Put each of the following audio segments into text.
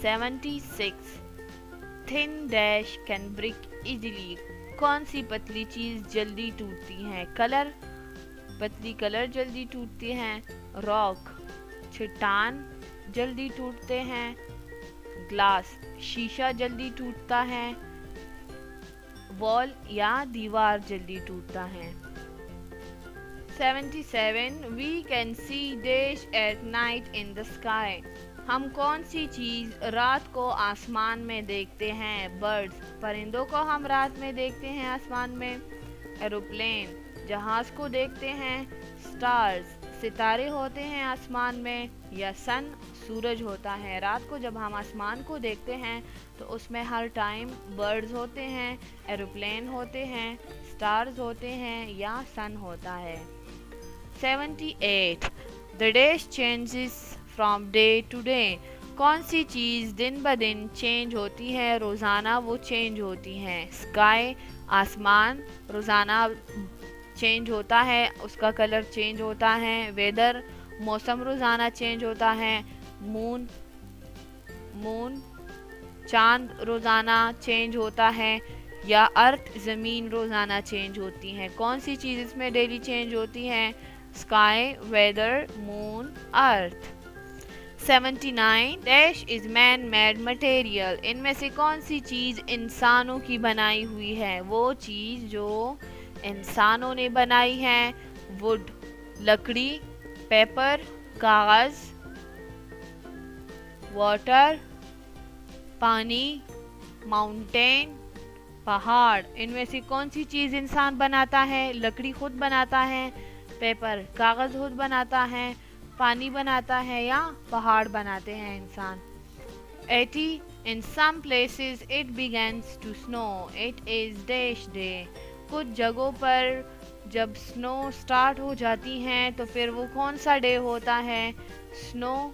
76. Thin dash can break easily. कौन सी पतली चीज जल्दी टूटती है? कलर, पतली कलर जल्दी टूटती हैं। रॉक, चट्टान जल्दी टूटते हैं। ग्लास, शीशा जल्दी टूटता है। वॉल या दीवार जल्दी टूटता है। 77. We can see dash at night in the sky. हम कौन सी चीज रात को आसमान में देखते हैं? बर्ड्स, परिंदों को हम रात में देखते हैं आसमान में। एरोप्लेन, जहाज को देखते हैं। स्टार्स, सितारे होते हैं आसमान में। या सन, सूरज होता है। रात को जब हम आसमान को देखते हैं तो उसमें हर टाइम बर्ड्स होते हैं, एरोप्लेन होते हैं, स्टार्स होते हैं या सन होता है। 78. The days changes from day to day. कौन सी चीज़ दिन ब दिन चेंज होती है? रोज़ाना वो चेंज होती हैं। स्काई, आसमान रोज़ाना चेंज होता है, उसका कलर चेंज होता है। वेदर, मौसम रोज़ाना चेंज होता है। मून, चांद रोज़ाना चेंज होता है। या अर्थ, ज़मीन रोज़ाना चेंज होती है। कौन सी चीज़ इसमें डेली चेंज होती है? Sky, weather, moon, earth. 79. Dash is man made material. इनमें से कौन सी चीज़ इंसानों की बनाई हुई है? वो चीज़ जो इंसानों ने बनाई है। वुड, लकड़ी। पेपर, कागज़। वाटर, पानी। माउंटेन, पहाड़। इनमें से कौन सी चीज़ इंसान बनाता है? लकड़ी खुद बनाता है। पेपर, कागज़ खुद बनाता है। पानी बनाता है या पहाड़ बनाते हैं इंसान। 80. In some places it begins to snow. It is dash day. कुछ जगहों पर जब स्नो स्टार्ट हो जाती हैं तो फिर वो कौन सा डे होता है? स्नो,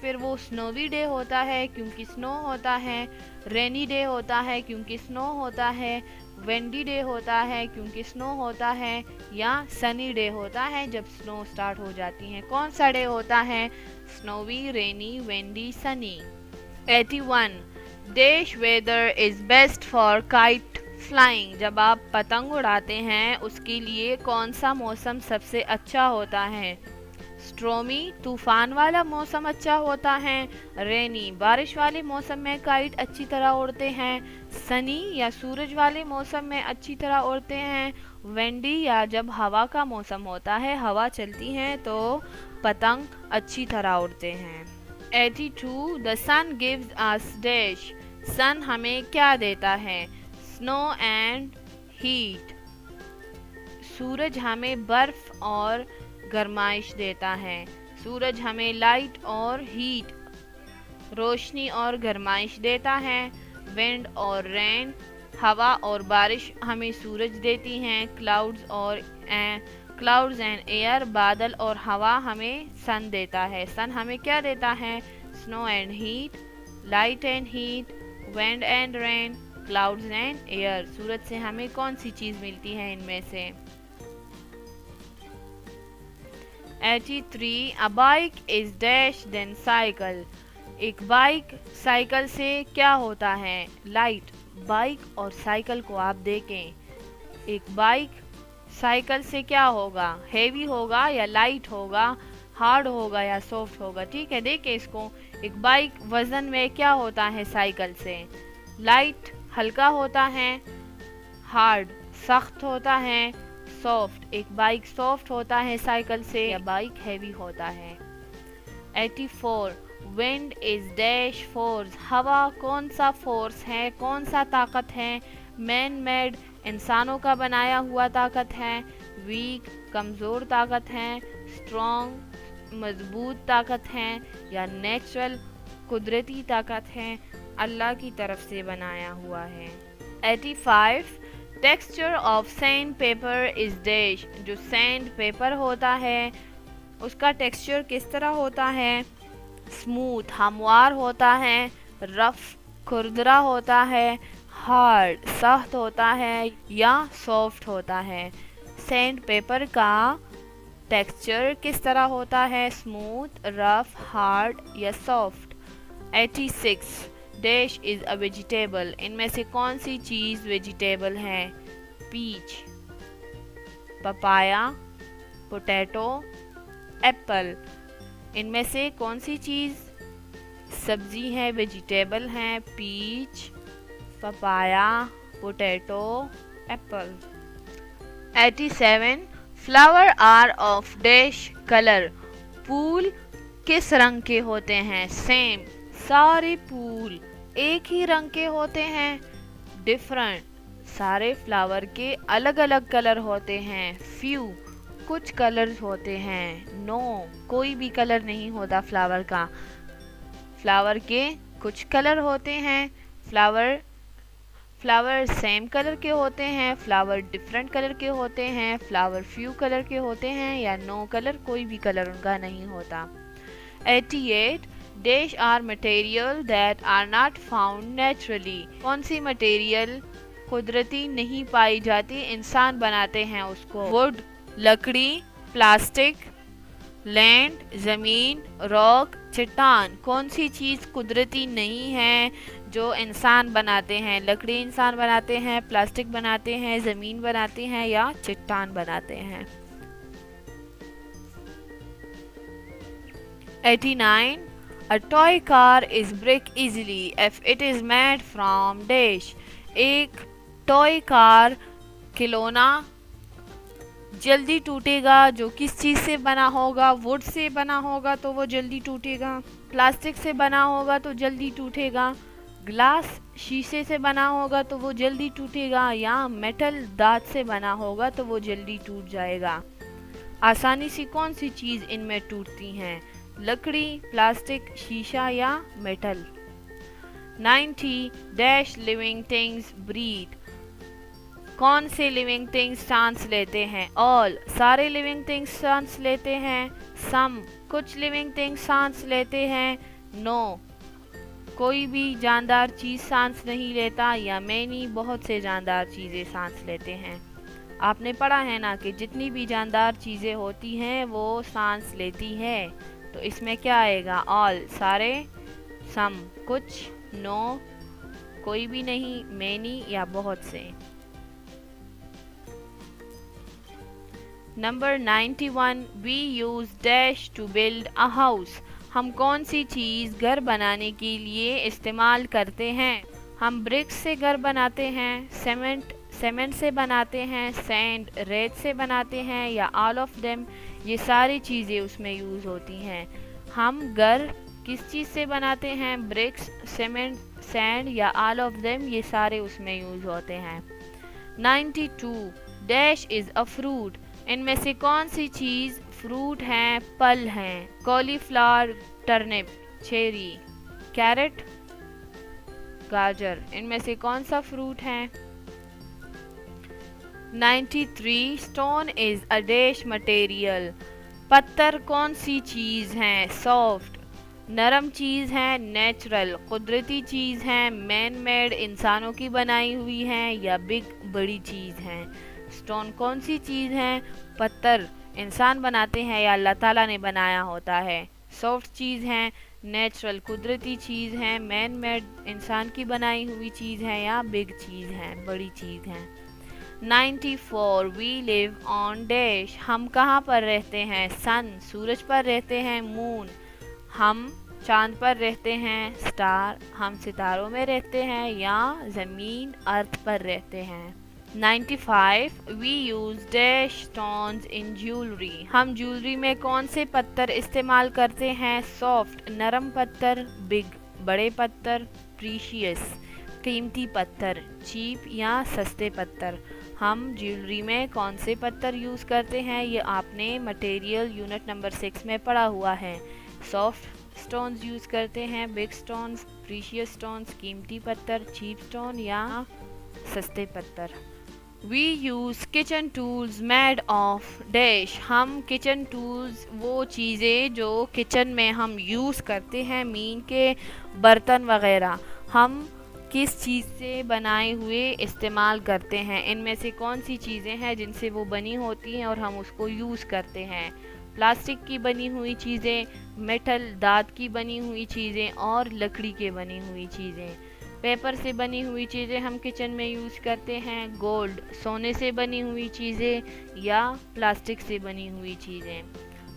फिर वो स्नोवी डे होता है क्योंकि स्नो होता है। रेनी डे होता है क्योंकि स्नो होता है। विंडी डे होता है क्योंकि स्नो होता है। या सनी डे होता है जब स्नो स्टार्ट हो जाती है। कौन सा डे होता है? Snowy, rainy, windy, sunny. 81. Dash weather is best for kite flying. जब आप पतंग उड़ाते हैं उसके लिए कौन सा मौसम सबसे अच्छा होता है? स्ट्रोमी, तूफान वाला मौसम अच्छा होता है। रेनी, बारिश वाले मौसम में काइट अच्छी तरह उड़ते हैं। सनी या सूरज वाले मौसम में अच्छी तरह उड़ते हैं। विंडी, या जब हवा का मौसम होता है, हवा चलती है तो पतंग अच्छी तरह उड़ते हैं। 82. The sun gives us dash. Sun हमें क्या देता है? Snow and heat. सूरज हमें बर्फ और गर्माइश देता है। सूरज हमें लाइट और हीट, रोशनी और गर्माइश देता है। विंड और रेन, हवा और बारिश हमें सूरज देती हैं। क्लाउड्स एंड एयर, बादल और हवा हमें सन देता है। सन हमें क्या देता है? Snow and heat, light and heat, wind and rain, clouds and air. सूरज से हमें कौन सी चीज़ मिलती है इनमें से? 83. A bike is dash than cycle. एक बाइक साइकिल से क्या होता है? लाइट। बाइक और साइकिल को आप देखें, एक बाइक साइकिल से क्या होगा? हेवी होगा या लाइट होगा? हार्ड होगा या सॉफ्ट होगा? ठीक है, देखें इसको। एक बाइक वजन में क्या होता है साइकिल से? लाइट हल्का होता है, हार्ड सख्त होता है, सॉफ्ट एक बाइक सॉफ्ट होता है साइकिल से, या बाइक हैवी होता है। 84. Wind is dash force. हवा कौन सा फोर्स है? कौन सा ताकत है? मैन मेड, इंसानों का बनाया हुआ ताकत है। वीक, कमज़ोर ताकत है। स्ट्रॉन्ग, मजबूत ताकत है। या नेचुरल, कुदरती ताकत है, अल्लाह की तरफ से बनाया हुआ है। 85. Texture of sand paper is dash. जो सैंड पेपर होता है उसका टेक्सचर किस तरह होता है? स्मूथ, हमवार होता है। रफ, खुरदरा होता है। हार्ड, सख्त होता है या सॉफ्ट होता है। सैंड पेपर का टेक्सचर किस तरह होता है? स्मूथ, रफ, हार्ड या soft. 86 dash is a vegetable, इनमें से कौन सी चीज वेजिटेबल है? Peach, papaya, potato, apple. इनमें से कौन सी चीज सब्जी है, वेजिटेबल है? Peach, papaya, potato, apple. 87 flower are of dash colour, फूल किस रंग के होते हैं? सेम, सारे फूल एक ही रंग के होते हैं? डिफरेंट, सारे फ्लावर के अलग अलग कलर होते हैं? फ्यू, कुछ कलर्स होते हैं? नो, कोई भी कलर नहीं होता फ्लावर का, फ्लावर के कुछ कलर होते हैं। फ्लावर सेम कलर के होते हैं, फ्लावर डिफरेंट कलर के होते हैं, फ्लावर फ्यू कलर के होते हैं, या नो कलर, कोई भी कलर उनका नहीं होता। 88 dash are material that are not found naturally, कौन सी मटेरियल कुदरती नहीं पाई जाती, इंसान बनाते हैं उसको? वुड, लकड़ी, प्लास्टिक, लैंड, जमीन, रॉक, चट्टान। कौन सी चीज कुदरती नहीं है जो इंसान बनाते हैं? लकड़ी इंसान बनाते हैं, प्लास्टिक बनाते हैं, जमीन बनाते हैं, या चट्टान बनाते हैं। 89 A toy car is break easily if it is made from dash, एक टॉय कार खिलौना जल्दी टूटेगा जो किस चीज से बना होगा? वुड से बना होगा तो वो जल्दी टूटेगा, प्लास्टिक से बना होगा तो जल्दी टूटेगा, ग्लास शीशे से बना होगा तो वो जल्दी टूटेगा, या मेटल दांत से बना होगा तो वो जल्दी टूट जाएगा। आसानी से कौन सी चीज इनमें टूटती हैं? लकड़ी, प्लास्टिक, शीशा, या metal. 90 dash living things breathe, कौन से लिविंग थिंग्स सांस लेते हैं? ऑल, सारे लिविंग थिंग्स सांस लेते हैं। सम, कुछ लिविंग थिंग्स सांस लेते हैं। नो, कोई भी जानदार चीज सांस नहीं लेता, या मैनी, बहुत से जानदार चीजें सांस लेते हैं। आपने पढ़ा है ना कि जितनी भी जानदार चीजें होती हैं वो सांस लेती है, तो इसमें क्या आएगा? ऑल, सारे, सम, कुछ, नो, कोई भी नहीं, मैनी, या बहुत से। Number 91 we use dash to build a house, हम कौन सी चीज़ घर बनाने के लिए इस्तेमाल करते हैं? हम ब्रिक्स से घर बनाते हैं, सीमेंट से बनाते हैं, सैंड, रेत से बनाते हैं, या ऑल ऑफ देम, ये सारी चीज़ें उसमें यूज़ होती हैं। हम घर किस चीज़ से बनाते हैं? ब्रिक्स, सीमेंट, सैंड, या ऑल ऑफ देम, ये सारे उसमें यूज़ होते हैं। 92 डैश इज़ अ फ्रूट, इनमें से कौन सी चीज़ फ्रूट हैं, फल हैं? कॉलीफ्लावर, टर्निप, चेरी, कैरेट, गाजर। इनमें से कौन सा फ्रूट है? 93 stone is a dash material, पत्थर कौन सी चीज़ है? सॉफ्ट, नरम चीज़ है, नेचुरल, कुदरती चीज़ है, मैन मेड, इंसानों की बनाई हुई है, या बिग, बड़ी चीज़ है? स्टोन कौन सी चीज़ है? पत्थर इंसान बनाते हैं या अल्लाह ताला ने बनाया होता है। सॉफ्ट चीज़ है, नेचुरल कुदरती चीज़ है, मैन मेड इंसान की बनाई हुई चीज़ है, या बिग चीज़ है, बड़ी चीज़ है। 94 वी लिव ऑन डैश, हम कहाँ पर रहते हैं? सन, सूरज पर रहते हैं। मून, हम चांद पर रहते हैं। स्टार, हम सितारों में रहते हैं, या ज़मीन अर्थ पर रहते हैं। 95 we use dash stones in jewellery, हम ज्वेलरी में कौन से पत्थर इस्तेमाल करते हैं? सॉफ्ट, नरम पत्थर, बिग, बड़े पत्थर, प्रीशियस, कीमती पत्थर, चीप या सस्ते पत्थर। हम ज्वेलरी में कौन से पत्थर यूज़ करते हैं? ये आपने मटेरियल यूनिट नंबर 6 में पढ़ा हुआ है। सॉफ्ट स्टोन्स यूज़ करते हैं, बिग स्टोन्स, प्रीशियस स्टोन्स, कीमती पत्थर, चीप स्टोन या सस्ते पत्थर। We use kitchen tools made of dash, हम किचन टूल्स वो चीज़ें जो किचन में हम यूज़ करते हैं, मीन के बर्तन वगैरह, हम किस चीज़ से बनाए हुए इस्तेमाल करते हैं? इनमें से कौन सी चीज़ें हैं जिनसे वो बनी होती हैं और हम उसको यूज़ करते हैं? प्लास्टिक की बनी हुई चीज़ें, मेटल धात की बनी हुई चीज़ें और लकड़ी के बनी हुई चीज़ें। पेपर से बनी हुई चीज़ें हम किचन में यूज़ करते हैं, गोल्ड सोने से बनी हुई चीज़ें या प्लास्टिक से बनी हुई चीज़ें।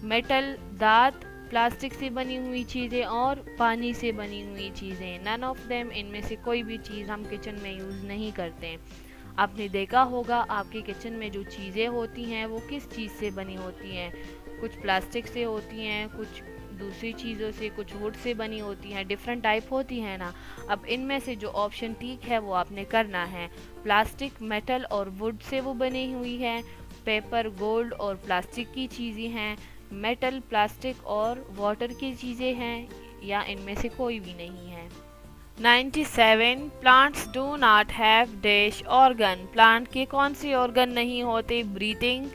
मेटल धात प्लास्टिक से बनी हुई चीज़ें और पानी से बनी हुई चीज़ें। नन ऑफ देम, इनमें से कोई भी चीज़ हम किचन में यूज़ नहीं करते। आपने देखा होगा आपके किचन में जो चीज़ें होती हैं वो किस चीज़ से बनी होती हैं। कुछ प्लास्टिक से होती हैं, कुछ दूसरी चीज़ों से, कुछ वुड से बनी होती हैं, डिफरेंट टाइप होती हैं ना। अब इनमें से जो ऑप्शन ठीक है वो आपने करना है। प्लास्टिक, मेटल और वुड से वो बनी हुई है। पेपर, गोल्ड और प्लास्टिक की चीज़ें हैं। मेटल, प्लास्टिक और वाटर की चीज़ें हैं, या इनमें से कोई भी नहीं है। 97. Plants do not have dash organ. Plant के कौन से ऑर्गन नहीं होते? ब्रीथिंग,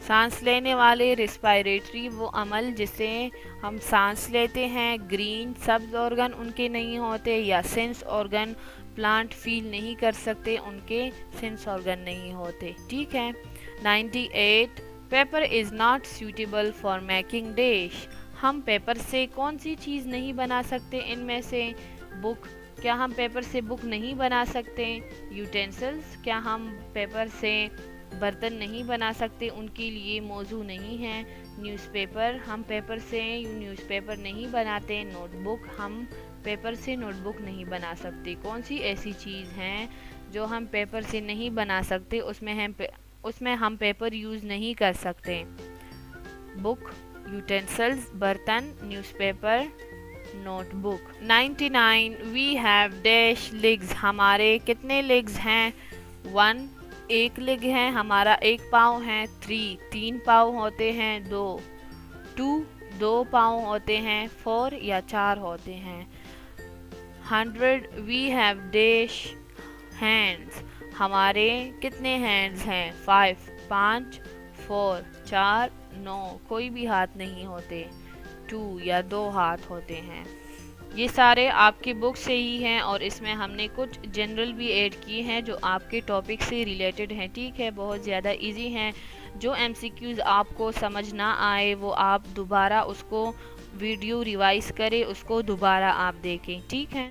सांस लेने वाले, रिस्पायरेटरी वो अमल जिससे हम सांस लेते हैं, ग्रीन सब्ज ऑर्गन उनके नहीं होते, या सेंस ऑर्गन प्लांट फील नहीं कर सकते, उनके सेंस ऑर्गन नहीं होते। ठीक है। 98. Paper is not suitable for making dash. हम पेपर से कौन सी चीज़ नहीं बना सकते इनमें से? बुक, क्या हम पेपर से बुक नहीं बना सकते? यूटेंसिल्स, क्या हम पेपर से बर्तन नहीं बना सकते, उनके लिए मौजू नहीं है। न्यूज़पेपर, हम पेपर से न्यूज़पेपर नहीं बनाते। नोटबुक, हम पेपर से नोटबुक नहीं बना सकते। कौन सी ऐसी चीज़ हैं जो हम पेपर से नहीं बना सकते, उसमें हम पेपर यूज़ नहीं कर सकते? बुक, यूटेंसिल्स, बर्तन, newspaper, notebook. 99. We have dash legs. हमारे कितने लेग्स हैं? 1 एक लेग है, हमारा एक पाँव है। 3 तीन पाँव होते हैं। 2 दो पाँव होते हैं। 4 या 4 होते हैं। 100. We have dash hands. हमारे कितने हैंड्स हैं? 5 5 4 4 9 कोई भी हाथ नहीं होते। 2 या 2 हाथ होते हैं। ये सारे आपकी बुक से ही हैं और इसमें हमने कुछ जनरल भी ऐड किए हैं जो आपके टॉपिक से रिलेटेड हैं। ठीक है, बहुत ज़्यादा इजी हैं। जो एमसीक्यूज़ आपको समझ ना आए वो आप दोबारा उसको वीडियो रिवाइज करें, उसको दोबारा आप देखें। ठीक है।